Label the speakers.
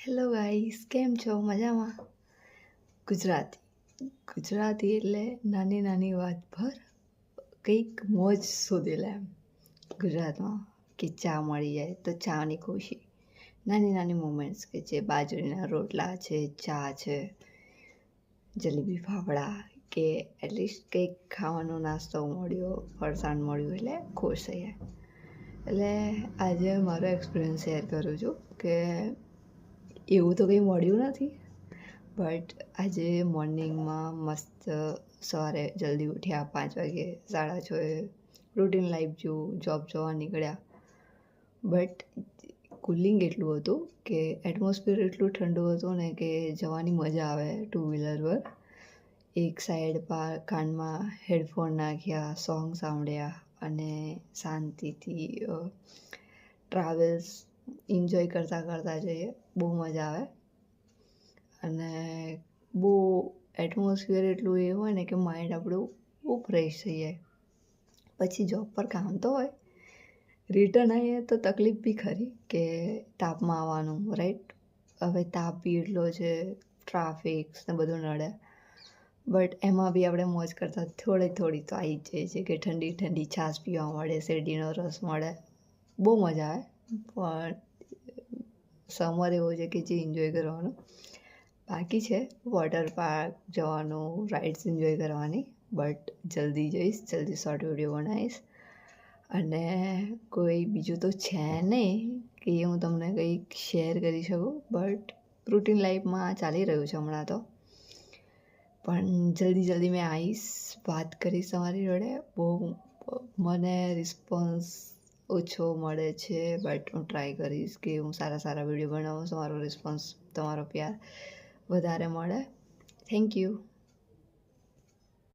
Speaker 1: Hello guys, કેમ છો? મજામાં? ગુજરાતી એટલે નાની નાની વાત પર કંઈક મોજ શોધી લે એમ ગુજરાતમાં કે ચા મળી જાય તો ચાની ખુશી, નાની નાની મોમેન્ટ્સ કે જે બાજરીના રોટલા છે, ચા છે, જલેબી ફાફડા કે એટલીસ્ટ કંઈક ખાવાનો નાસ્તો મળ્યો, ફરસાણ મળ્યું એટલે ખુશ થઈ જાય. એટલે આજે મારો એક્સપિરિયન્સ શેર કરું છું કે એવું તો કંઈ મળ્યું નથી, બટ આજે મોર્નિંગમાં મસ્ત સવારે જલ્દી ઉઠ્યા 5 વાગે, 6:30 રૂટીન લાઈફ જેવું જોબ જવા નીકળ્યા. બટ કુલિંગ એટલું હતું કે એટમોસ્ફિયર એટલું ઠંડુ હતું ને કે જવાની મજા આવે. 2 વ્હીલર પર એક સાઈડ કાનમાં હેડફોન નાખ્યા, સોંગ સાંભળ્યા અને શાંતિથી ટ્રાવેલ્સ એન્જોય કરતાં જઈએ. બહુ મજા આવે અને બહુ એટમોસ્ફિયર એટલું એ હોય ને કે માઇન્ડ આપણું બહુ ફ્રેશ થઈ જાય. પછી જોબ પર કામ તો હોય, રિટર્ન આવીએ તો તકલીફ બી ખરી કે તાપમાં આવવાનું, રાઈટ? હવે તાપ બી એટલો છે, ટ્રાફિક્સ ને બધું નડે, બટ એમાં બી આપણે મોજ કરતાં થોડી તો આવી જ જાય છે કે ઠંડી ઠંડી છાશ પીવા મળે, શેરડીનો રસ મળે, બહુ મજા આવે. પણ સમર એવો છે કે જે એન્જોય કરવાનો બાકી છે. વોટર પાર્ક જવાનું, રાઇડ્સ એન્જોય કરવાની, બટ જલ્દી જઈશ, જલ્દી શોર્ટ વિડીયો બનાવીશ. અને કોઈ બીજું તો છે નહીં કે હું તમને કંઈક શેર કરી શકું, બટ રૂટીન લાઈફમાં ચાલી રહ્યું છે હમણાં તો. પણ જલ્દી મેં આવીશ, વાત કરીશ તમારી જોડે. બહુ મને રિસ્પોન્સ ઓછો મળે છે, બટ હું ટ્રાય કરીશ કે હું સારા વિડીયો બનાવું, તમારો રિસ્પોન્સ, તમારો પ્યાર વધારે મળે. Thank you.